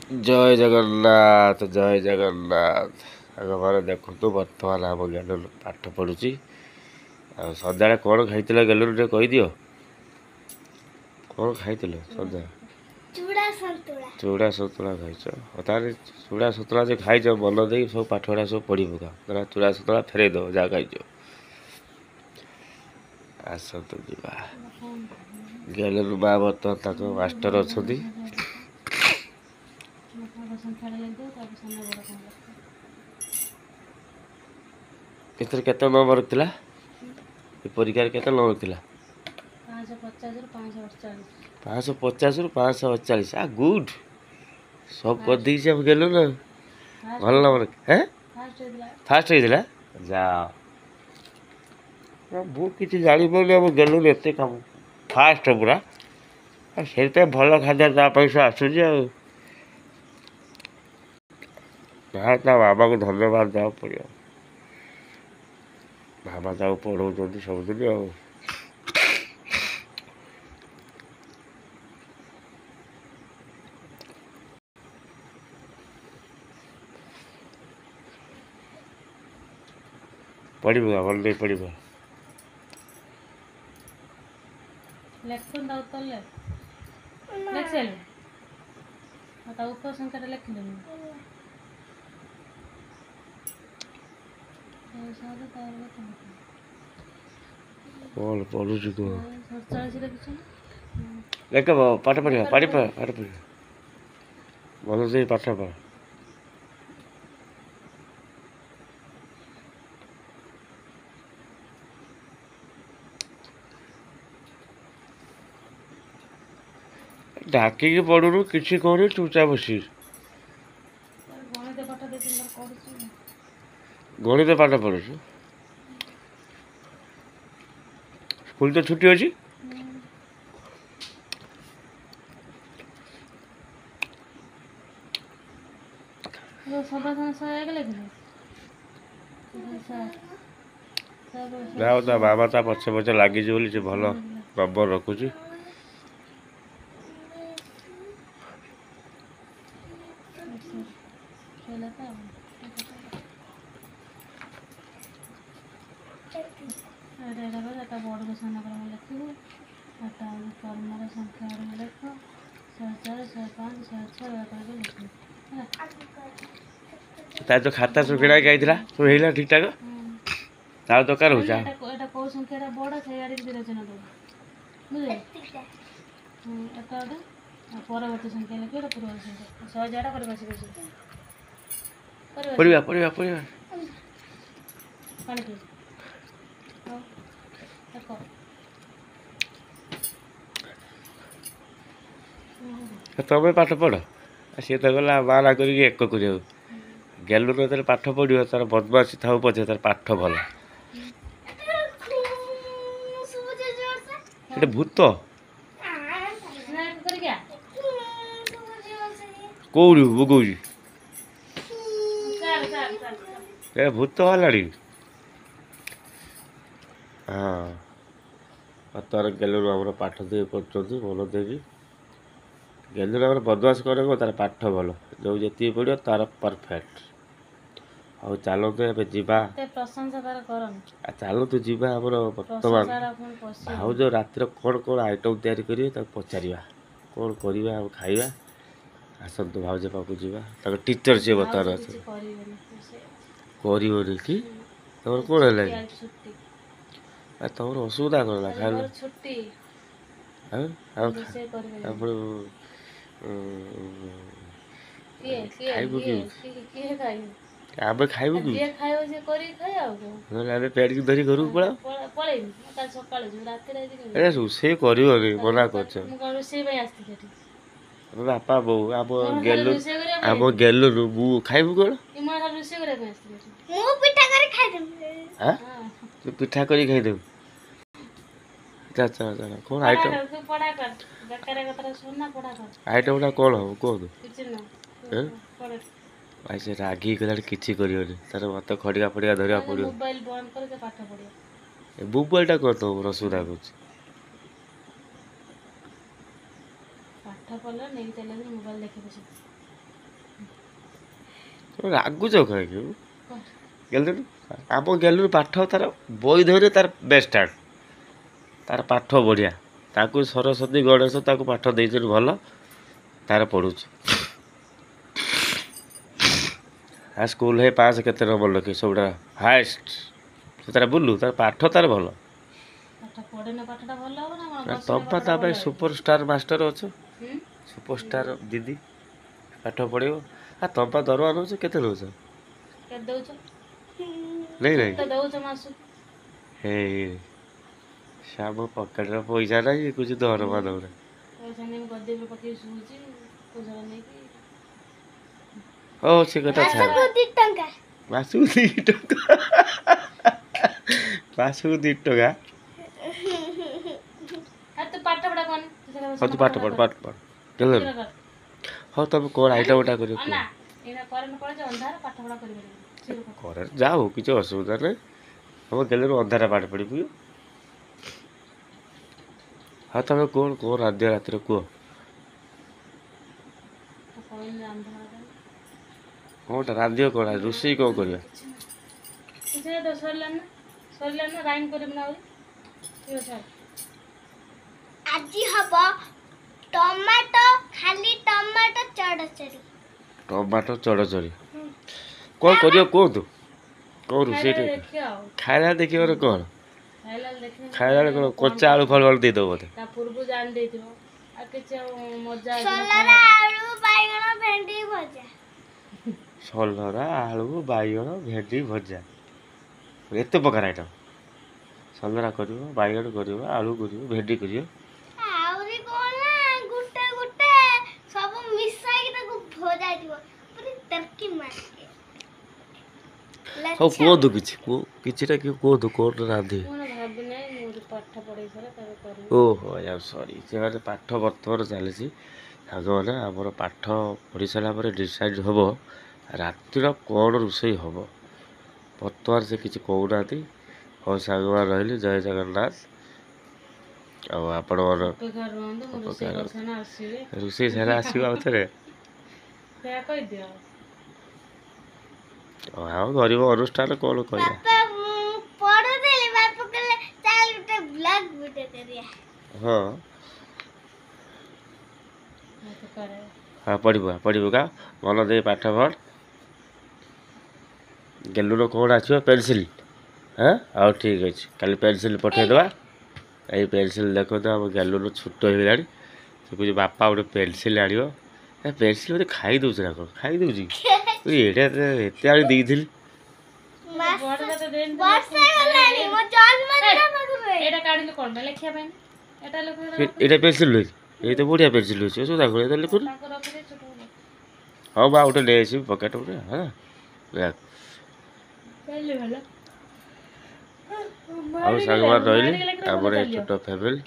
जय जगन्नाथ जय जगन्नाथ आग मारे देखु बर्तमान आम गेलु पाठ पढ़ुची सदा कौन खाई गेलु टे कहीदि कौन खाई सदा चूड़ा सतुला खाई चूड़ा सतुला जो खाई मन दे सब पाठ गुड़ा सब पढ़ी पका चूड़ा सतुला फेर दब जहाँ खाई आसतु जा गेलु माँ बर्तमान मास्टर अच्छा एथर केते नंबर थिला परीक्षा केते नंबर थिला 550 रु 548 आ गुड सब कर दी से गेलो ना भल नंबर हैं फास्ट हेला जा बहुत किसी जानी पारे अब गेलु एते काम फास्ट पूरा से भल खाद्य ता पैसा आसुची आ बाबा को धन्यवाद देवा पड़ो बाबा ताऊ पढ़ाऊँ सबुदिन पढ़ भल नहीं पढ़ कौन पढ़ुच देख पाठ पढ़ा पाठ पाठ पढ़ भल से पाठ पढ़ डाकिकी पढ़ुनु किसी कहूँ चुपचाप बसी गणित पाठ पढ़ु स्कूल तो छुट्टी अच्छी बाबा ता पछे पछे लगी से भल नंबर रखुची तार तो खाता सब किड़ा गई सब है ठीक ठाक तार दरकार हो पढ़ा पढ़ा पढ़ा तमें पाठ पढ़ सी तो गला बाला कर एक कर गेलु न पाठ पढ़ो तार बदमाशी था पचे तार पाठ भल भूत कौड़ी बुगौजी भूत है हाँ तार गेलु आम पाठ दे कर मन देखी गेलु आम बदमाश कर तार पाठ भल जो जी पढ़ो तार परफेक्ट ଆଉ ଚାଲନ୍ତୁ ଏବେ ଯିବା ଚାଲନ୍ତୁ ଯିବା ଆମର ବର୍ତ୍ତମାନ ଭାଉଜ ରାତିରେ କ'ଣ କ'ଣ ଆଇଟମ୍ ତିଆରି କରିବେ ତାକୁ ପଚାରିବା କ'ଣ କରିବା ଆଉ ଖାଇବା ଆସନ୍ତୁ ଭାଉଜ ପାଖକୁ ଯିବା ତାଙ୍କ ଟିଚର ସିଏ ବର୍ତ୍ତମାନ ଅଛନ୍ତି କରିବନି କି ତମର କ'ଣ ହେଲା ତମର ଅସୁବିଧା କ'ଣ ହେଲା ଖାଇଲ ଆପଣ ଖାଇବୁ କି आबे खाइबु कि आबे पेट की धरी घर को पड़ा रोसे कर मना कर बापा बो आम गेलु बु खाइबु कौन तू पिठा कर खाईदेबु कौन आइटम आइटम कौन हम कह भाई से रागी गला किसी कर मत खड़िया फड़िया धरिया पड़ो मोबाइलटा कर तो असुविधा कर ରାଗୁଛ କାହିଁକି ଗେଲୁରୁ? ଆମ ଗେଲୁରୁ ପାଠ ତାର ବହି ଧରି ତାର ବେଷ୍ଟ ତାର ପାଠ ବଢ଼ିଆ। ତାକୁ ସରସ୍ୱତୀ ଗଣେଶ ତାକୁ ପାଠ ଦେଇଛନ୍ତି ଭଲ, ତାର ପଢ଼ୁଛି। ଆ ସ୍କୁଲ ହେ 5 କେତେ ନମ୍ବର ଲଖି ସବୁଟା ହାଏଷ୍ଟ। ସେ ତାର ବୁଲୁ, ତାର ପାଠ ତାର ଭଲ। ତମେ ତା ପାଇଁ ସୁପରଷ୍ଟାର ମାଷ୍ଟର ଅଛ, ସୁପରଷ୍ଟାର ଦିଦି ପାଠ ପଢ଼େଇବ। ତମେ ଦରମା ନେଉଛ, କେତେ ନେଉଛ? ନାଇଁ ନାଇଁ ହେଇ ଆମ ପକେଟରେ ପଇସା ନାହିଁ, କିଛି ଦରମା ଦଉନା। ହଉ ସେ କଥା ଛାଡ଼। ମାସକୁ 2 ଟଙ୍କା, ମାସକୁ 2 ଟଙ୍କା। ହଉ ତୁ ପାଠ ପଢ଼, ପାଠ ପଢ଼। ହଉ ତମେ କ'ଣ ଆଇଟମ୍ଟା କରିବ କୁହ? କରେ ଯାଉ, କିଛି ଅସୁବିଧା ନାହିଁ। ଆମ ଗେଲରୁ ଅନ୍ଧାର ପାଠ ପଢ଼ିବୁ। ହଁ ତମେ କ'ଣ ରାନ୍ଧିବ ରାତିରେ କୁହ? କ'ଣଟା ରାନ୍ଧିବ? କ'ଣ ରୋଷେଇ କ'ଣ କରିବା? ଆଜି ହବ ଟମାଟୋ, ଖାଲି ଟମାଟୋ ଚଡ଼ଚଡ଼ି। ଟମାଟୋ ଚଡ଼ଚଡ଼ି କ'ଣ କରିବ କୁହନ୍ତୁ? କ'ଣ ରୋଷେଇ ଖାଇଲା ଦେଖିବାର କ'ଣ? ଖାଇଲା ବେଳେ କ'ଣ କଞ୍ଚା ଆଳୁ ଫଳ ଦେଇଦେବ ବୋଧେ? ସଲରା ଆଳୁ ବାଇଗଣ ଭେଣ୍ଡି ଭଜା। ସଲରା ଆଳୁ ବାଇଗଣ ଭେଣ୍ଡି ଭଜା, ଏତେ ପ୍ରକାର ଆଇଟମ୍। ସଲରା କରିବ, ବାଇଗଣ କରିବ, ଆଳୁ କରିବ, ଭେଣ୍ଡି କରିବ। ଆହୁରି କ'ଣ ଗୋଟେ ଗୋଟେ ସବୁ ମିଶାଇକି ତାକୁ ଭଜା ଯିବ, ପୁରା ତରକି ମାରିକି। ହଉ କୁହନ୍ତୁ କିଛି, କିଛିଟା କୁହନ୍ତୁ କ'ଣ ରାନ୍ଧିବେ? ଓହୋ ସରି, ସେମାନେ ପାଠ ବର୍ତ୍ତମାନ ଚାଲିଛି ସାଙ୍ଗମାନେ। ଆମର ପାଠ ପଢ଼ି ସାରିଲା ପରେ ଡିସାଇଡ଼୍ ହେବ ରାତିର କ'ଣ ରୋଷେଇ ହେବ। ବର୍ତ୍ତମାନ ସେ କିଛି କହୁନାହାନ୍ତି। ହଉ ସାଙ୍ଗମାନେ ରହିଲି, ଜୟ ଜଗନ୍ନାଥ। ଆଉ ଆପଣଙ୍କର ରୋଷେଇ ସାରା ଆସିବ ଆଉ ଥରେ। ଆଉ ଗରିବ ଅନୁଷ୍ଠାନ କ'ଣ କହିବା? ହଁ ହଁ ପଢ଼ିବୁ କା ମନ ଦେଇ ପାଠ ପଢ଼। ଗେଲୁର କ'ଣ ଆସିବ? ପେନସିଲ୍। ହଁ ଆଉ ଠିକ୍ ଅଛି, କାଲି ପେନସିଲ୍ ପଠାଇଦେବା। ଏଇ ପେନସିଲ୍ ଦେଖନ୍ତୁ ଆମ ଗେଲୁର ଛୋଟ ହେଇଗଲାଣି। ସେ କହୁଛି ବାପା ଗୋଟେ ପେନସିଲ୍ ଆଣିବ। ପେନସିଲ୍ ବୋଧେ ଖାଇ ଦେଉଛି ନା କ'ଣ? ଖାଇ ଦେଉଛି ଏଇଟା ଏତେ ଆଣି ଦେଇଥିଲି। ଏଇଟା ପେନସିଲ୍ ରହିଛି, ଏଇ ତ ବଢ଼ିଆ ପେନସିଲ୍ ରହିଛି। ଅସୁବିଧା କ'ଣ? ଏଇଟା ଲେଖୁନି। ହଉ ବା ଗୋଟେ ନେଇ ଆସିବି ପକେଟ୍ ଗୋଟେ। ହଁ ଆଉ ସାଙ୍ଗମାନେ ରହିଲି, ଆମର ଏ ଛୋଟ ଫ୍ୟାମିଲି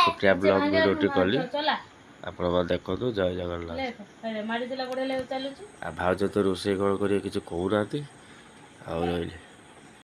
ଛୋଟିଆ ବ୍ଲଗ୍ ଭିଡ଼ିଓଟି କଲି। ଆପଣମାନେ ଦେଖନ୍ତୁ। ଜୟ ଜଗନ୍ନାଥ। ଆଉ ଭାଉଜ ତ ରୋଷେଇ କ'ଣ କରିବେ କିଛି କହୁନାହାନ୍ତି। ଆଉ ରହିଲି।